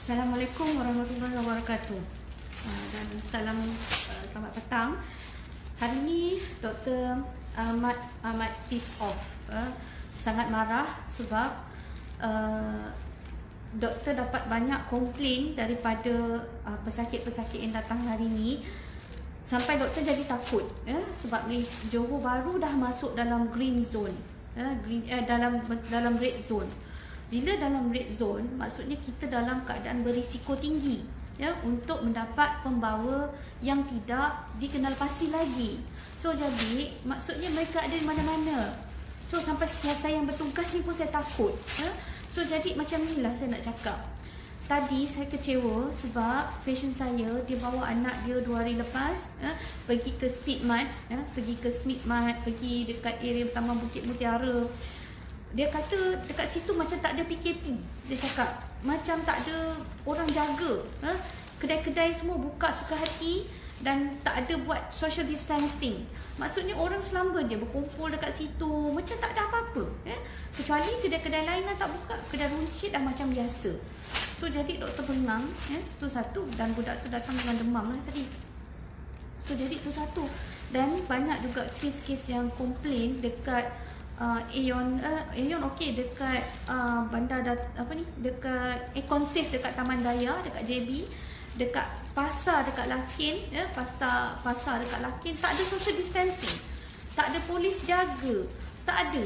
Assalamualaikum warahmatullahi wabarakatuh. Dan selamat petang. Hari ini Dr. Ahmad pissed off. Sangat marah sebab doktor dapat banyak komplain daripada pesakit-pesakit yang datang hari ini. Sampai doktor jadi takut, sebab ni Johor Bahru dah masuk dalam green zone, dalam red zone. Bila dalam red zone, maksudnya kita dalam keadaan berisiko tinggi, untuk mendapat pembawa yang tidak dikenal pasti lagi. So jadi maksudnya mereka ada di mana-mana. So sampai saya yang bertugas ni pun saya takut. So jadi macam inilah saya nak cakap. Tadi saya kecewa sebab pasien saya, dia bawa anak dia 2 hari lepas pergi ke Speedmart, pergi dekat area Taman Bukit Mutiara. Dia kata dekat situ macam tak ada PKP. Dia cakap macam tak ada orang jaga. Kedai-kedai semua buka suka hati dan tak ada buat social distancing. Maksudnya orang selamba je berkumpul dekat situ macam tak ada apa-apa. Kecuali kedai-kedai lain dah tak buka. Kedai runcit dah macam biasa. So jadi doktor bengang, tu satu. Dan budak tu datang dengan demam lah tadi. So jadi tu satu. Dan banyak juga kes-kes yang komplain dekat Aeon okey, dekat bandar dekat Econ-Safe dekat Taman Daya, dekat JB, dekat pasar dekat Lakin, pasar dekat Lakin tak ada social distancing. Tak ada polis jaga. Tak ada.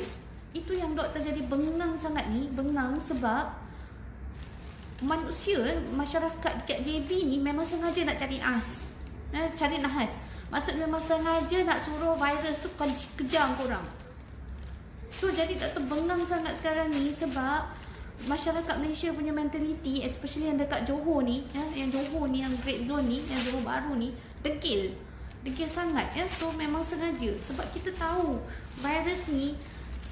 Itu yang doktor jadi bengang sangat ni, bengang sebab masyarakat dekat JB ni memang sengaja nak cari nahas. Maksud memang sengaja nak suruh virus tu kejar korang. So jadi doktor bengang sangat sekarang ni sebab masyarakat Malaysia punya mentality, especially yang dekat Johor ni, yang Johor ni, yang red zone ni, yang Johor Bahru ni, degil sangat. So memang sengaja sebab kita tahu virus ni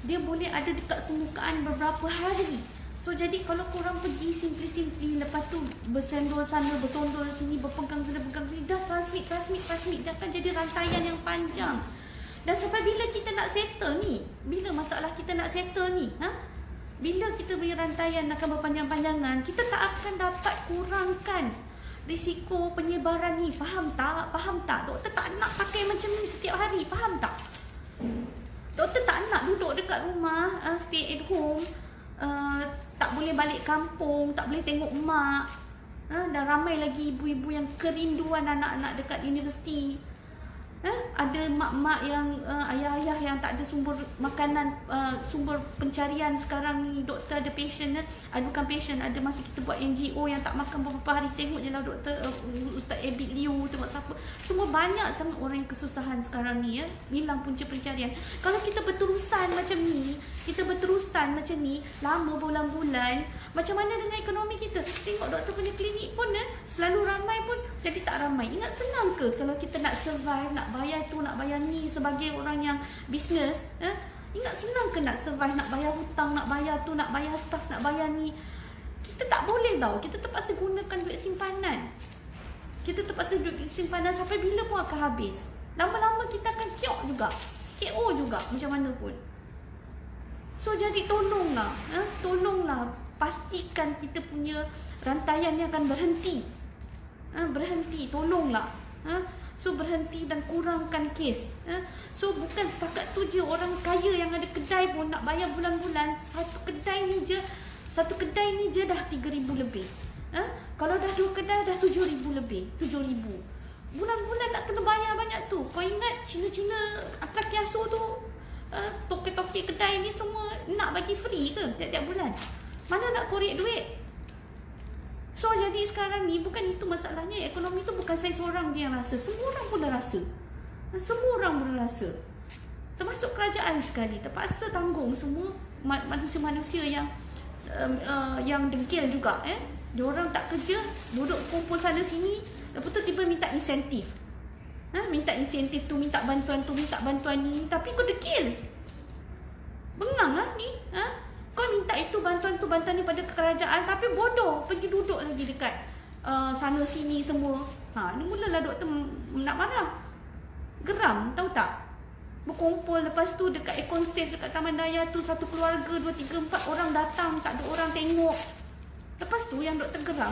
dia boleh ada dekat permukaan beberapa hari. So jadi kalau korang pergi simply lepas tu bersendul sana, bersondol sini, berpegang sana, berpegang sini, dah transmit, dia akan jadi rantaian yang panjang. Dan sampai bila kita nak settle ni? Bila masalah kita nak settle ni? Bila kita punya rantaian akan berpanjang-panjangan, kita tak akan dapat kurangkan risiko penyebaran ni. Faham tak? Doktor tak nak pakai macam ni setiap hari. Faham tak? Doktor tak nak duduk dekat rumah, stay at home, tak boleh balik kampung, tak boleh tengok mak. Dan ramai lagi ibu-ibu yang kerinduan anak-anak dekat universiti. Ada mak-mak yang ayah-ayah yang tak ada sumber makanan, sumber pencarian sekarang ni. Doktor ada patient, bukan patient, ada masa kita buat NGO yang tak makan beberapa hari. Tengok je lah doktor, Ustaz Abid Liu, tengok siapa. Semua banyak sangat orang yang kesusahan sekarang ni, hilang punca pencarian. Kalau kita berterusan macam ni, lama bulan-bulan, macam mana dengan ekonomi kita? Tengok doktor punya klinik pun selalu ramai pun jadi tak ramai. Ingat senang ke kalau kita nak survive, nak bayar tu, nak bayar ni sebagai orang yang bisnes? Ingat senang ke nak survive, nak bayar hutang, nak bayar tu, nak bayar staff, nak bayar ni? Kita tak boleh tau. Kita terpaksa gunakan duit simpanan. Sampai bila pun akan habis. Lama-lama kita akan KO juga macam mana pun. So jadi tolonglah, pastikan kita punya rantaian ni akan berhenti. Tolonglah. So berhenti dan kurangkan kes. So bukan setakat tu je, orang kaya yang ada kedai pun nak bayar bulan-bulan. Satu kedai ni je dah 3,000 lebih. Kalau dah 2 kedai dah 7,000 lebih. 7,000 bulan-bulan nak kena bayar banyak tu. Kau ingat Cina-Cina akak kiasu tu, toke-toke kedai ni semua nak bagi free ke tiap-tiap bulan? Mana nak korek duit? So jadi sekarang ni bukan itu masalahnya. Ekonomi tu bukan saya seorang je yang rasa. Semua orang pun dah rasa. Termasuk kerajaan sekali. Terpaksa tanggung semua manusia-manusia yang degil juga. Diorang tak kerja, duduk kumpul sana sini, lepas tu tiba minta insentif. Minta insentif tu, minta bantuan tu, minta bantuan ni. Tapi kau degil. Bengang lah ni. Kau minta itu bantuan tu, bantuan ni pada kerajaan, tapi bodoh pergi duduk lagi dekat sana sini semua. Ni mulalah doktor nak marah. Geram, tahu tak? Berkumpul lepas tu dekat Econ-Safe dekat Taman Daya tu, satu keluarga 2, 3, 4 orang datang, tak ada orang tengok. Lepas tu yang doktor geram,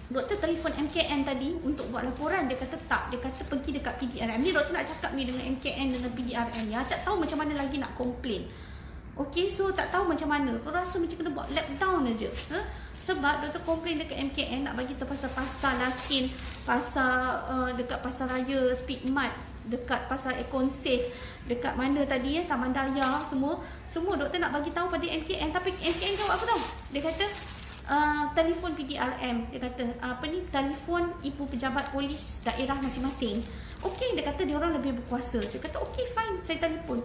Doktor telefon MKN tadi untuk buat laporan. Dia kata tak. Dia kata pergi dekat PDRM. Ni doktor nak cakap ni dengan MKN dengan PDRM ya. Tak tahu macam mana lagi nak komplain. Okay, so tak tahu macam mana. Kau rasa macam kena buat lockdown aja. Sebab doktor komplain dekat MKN nak bagi tahu pasal Lakin, pasal dekat pasar raya Speed Mart, dekat pasar Econ Safe, dekat mana tadi ya, Taman Daya, semua doktor nak bagi tahu pada MKN. Tapi MKN jawab apa tahu? Dia kata telefon PDRM. Dia kata telefon ibu pejabat polis daerah masing-masing. Okey, dia kata dia orang lebih berkuasa. Saya kata okey, fine, saya telefon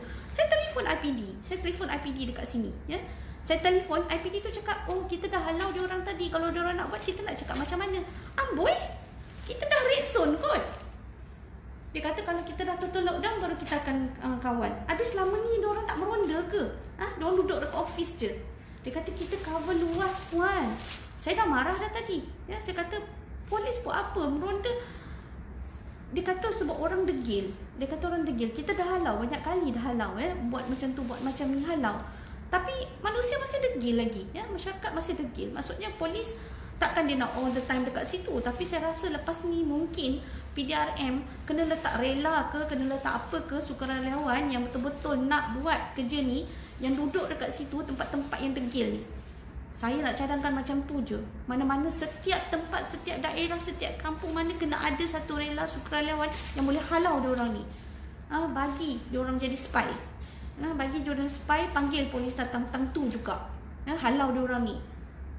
IPD. Saya telefon IPD dekat sini ya. Saya telefon IPD tu cakap, "Oh, kita dah halau dia orang tadi. Kalau dia orang nak buat, kita nak cakap macam mana?" Amboi, kita dah red zone kot. Dia kata kalau kita dah total lockdown baru kita akan kawal. Habis selama ni dia orang tak meronda ke? Dia orang duduk dekat office je. Dia kata kita cover luas puan. Saya dah marah dah tadi. Ya, saya kata polis buat apa? Meronda. Dia kata sebab orang degil. Dia kata orang degil. Kita dah halau, banyak kali dah halau ya. Buat macam tu, buat macam ni halau. Tapi manusia masih degil lagi. Ya, masyarakat masih degil. Maksudnya polis takkan dia nak all the time dekat situ. Tapi saya rasa lepas ni mungkin PDRM kena letak rela ke, kena letak apa ke, sukarelawan yang betul-betul nak buat kerja ni, yang duduk dekat situ, tempat-tempat yang degil ni. Saya nak cadangkan macam tu je. Mana-mana setiap tempat, setiap daerah, setiap kampung mana kena ada satu rela sukarelawan yang boleh halau diorang ni. Bagi diorang jadi spy. Bagi diorang spy, panggil polis datang tu juga. Halau diorang ni.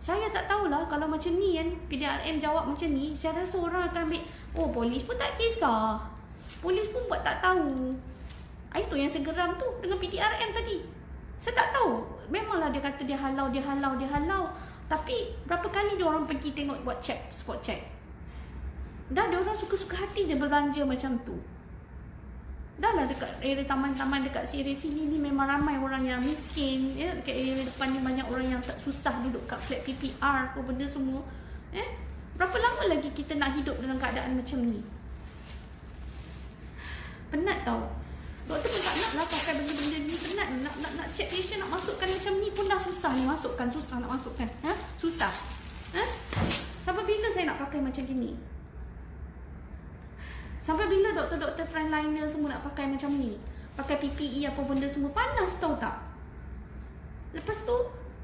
Saya tak tahulah kalau macam ni kan, PDRM jawab macam ni, saya rasa orang akan ambil, oh polis pun tak kisah. Polis pun buat tak tahu. Itu yang saya geram tu dengan PDRM tadi. Saya tak tahu. Memanglah dia kata dia halau. Tapi berapa kali dia orang pergi tengok buat check, spot check. Dah dia orang suka-suka hati je berbelanja macam tu. Dah lah dekat area taman-taman dekat sini ni memang ramai orang yang miskin. Ya, dekat area depan ni banyak orang yang tak susah duduk kat flat PPR apa benda semua. Berapa lama lagi kita nak hidup dalam keadaan macam ni? Penat tau. Doktor pun tak nak lah pakai benda-benda ni. Penat nak check patient, nak masukkan macam ni pun dah susah ni masukkan. Susah nak masukkan. Susah. Sampai bila saya nak pakai macam gini? Sampai bila doktor-doktor frontliner semua nak pakai macam ni? Pakai PPE apa benda semua. Panas tau tak? Lepas tu,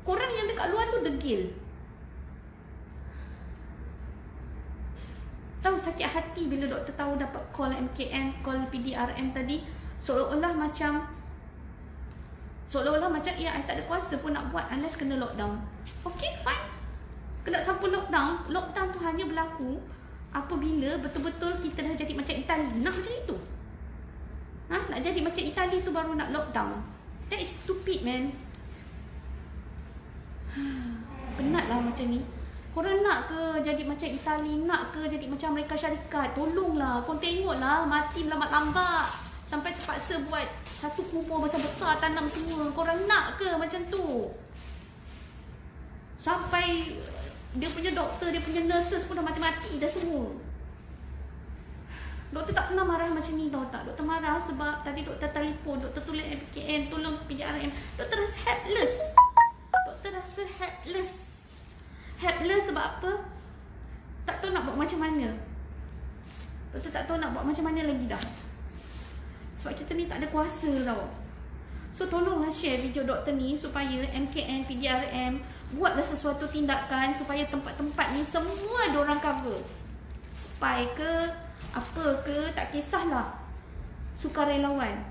korang yang dekat luar tu degil. Tahu sakit hati bila doktor tahu dapat call MKN, call PDRM tadi. Seolah-olah macam ya, I tak ada kuasa pun nak buat unless kena lockdown. Okay, fine. Kena sampai lockdown. Lockdown tu hanya berlaku apabila betul-betul kita dah jadi macam Itali. Nak macam itu? Nak jadi macam Itali tu baru nak lockdown. That is stupid, man. Penatlah macam ni. Korang nak ke jadi macam Itali? Nak ke jadi macam Amerika Syarikat? Tolonglah. Kau tengoklah mati lambat-lambat. Sampai terpaksa buat satu kubur besar-besar, tanam semua. Korang nak ke macam tu? Sampai dia punya doktor, dia punya nurses pun dah mati-mati dah semua. Doktor tak pernah marah macam ni tau tak? Doktor marah sebab tadi doktor telefon, doktor tulis MKN, tolong PDRM. Doktor rasa helpless. Doktor rasa helpless. Helpless sebab apa? Tak tahu nak buat macam mana. Doktor tak tahu nak buat macam mana lagi dah. Sebab kita ni tak ada kuasa tau. So tolonglah share video doktor ni supaya MKN, PDRM buatlah sesuatu tindakan supaya tempat-tempat ni semua diorang cover. Spy ke, apa ke, tak kisahlah. Sukarelawan.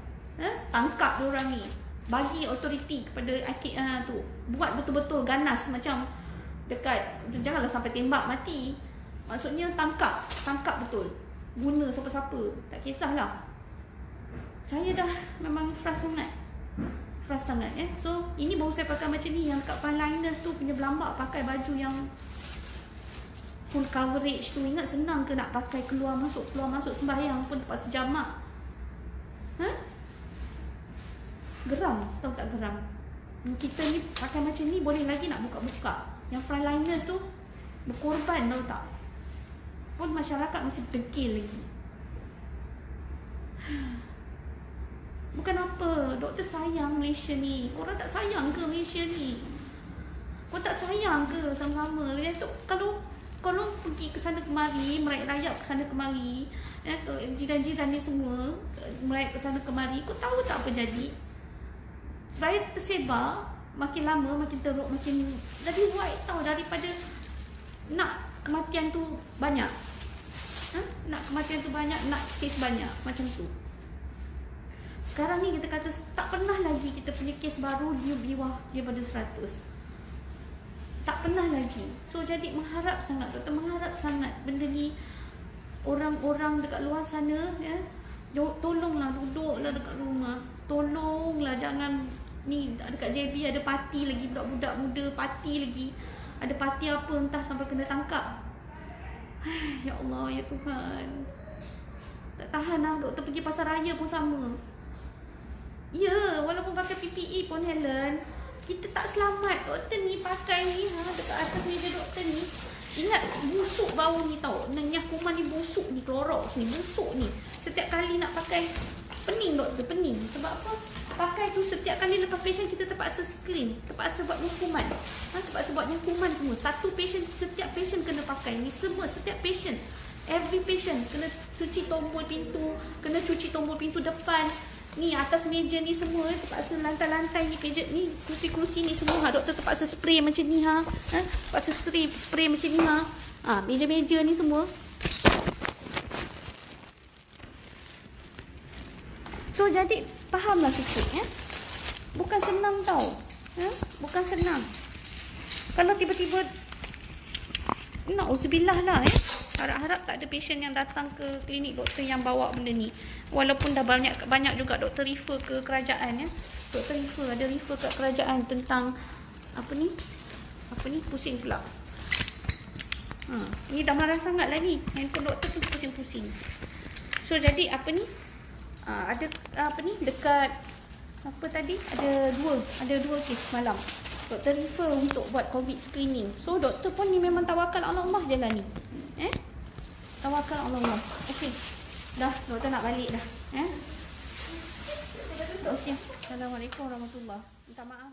Tangkap diorang ni. Bagi authority kepada tu. Buat betul-betul ganas macam dekat, janganlah sampai tembak mati. Maksudnya tangkap betul. Guna siapa-siapa, tak kisahlah. Saya dah memang frust sangat ya. So ini baru saya pakai macam ni. Yang kat frontliners tu punya belambak pakai baju yang full coverage tu. Ingat senang ke nak pakai keluar masuk sembahyang pun terpaksa jamak. Geram, tahu tak geram? Kita ni pakai macam ni boleh lagi nak buka-buka. Yang frontliners tu berkorban, tahu tak? Pun masyarakat masih degil lagi. Bukan apa, doktor sayang Malaysia ni. Korang tak sayang ke Malaysia ni? Korang tak sayang ke sama-sama? Kalau Kalau pergi ke sana kemari, meraih rayap ke sana kemari, jiran-jiran ni semua meraih ke sana kemari, kau tahu tak apa jadi? Rayap tersebar, makin lama makin teruk, makin jadi white tau, daripada nak kematian tu banyak. Nak kematian tu banyak, nak kes banyak, macam tu. Sekarang ni kita kata tak pernah lagi kita punya kes baru dia bawah daripada 100. Tak pernah lagi. So jadi mengharap sangat, doktor mengharap sangat benda ni orang-orang dekat luar sana tolonglah, duduklah dekat rumah. Tolonglah, jangan ni dekat JB ada parti lagi, budak-budak muda parti lagi. Ada parti apa entah sampai kena tangkap. Ya Allah, ya Tuhan. Tak tahan lah, doktor pergi pasar raya pun sama. Ya, walaupun pakai PPE pun Helen, kita tak selamat. Doktor ni pakai ni dekat atas meja doktor ni. Ingat busuk bau ni tau. Yang kuman ni busuk ni, Clorox ni busuk ni. Setiap kali nak pakai pening doktor, pening. Sebab apa? Pakai tu setiap kali lepas patient kita terpaksa screen, terpaksa buat nyakuman. Terpaksa buat nyakuman semua. Satu patient, setiap patient kena pakai ni semua, setiap patient. Every patient kena cuci tombol pintu, kena cuci tombol pintu depan. Ni atas meja ni semua terpaksa, lantai-lantai ni, pejet ni, kursi-kursi ni semua doktor terpaksa spray macam ni terpaksa spray macam ni meja-meja ni semua. So jadi fahamlah sikit bukan senang tau. Bukan senang. Kalau tiba-tiba na'udzubillah lah harap-harap tak ada patient yang datang ke klinik doktor yang bawa benda ni. Walaupun dah banyak juga doktor refer ke kerajaan Doktor ada refer kat kerajaan tentang apa ni pusing pula. Ni dah marah sangat lah ni. Handphone doktor tu pusing-pusing. So jadi ada dekat apa tadi, ada dua kes malam. Doktor refer untuk buat COVID screening. So doktor pun ni memang tawakal Allah je lah ni. Tawakal Allah. Okey. Dah, doktor nak balik dah. Okey. Assalamualaikum warahmatullahi. Minta maaf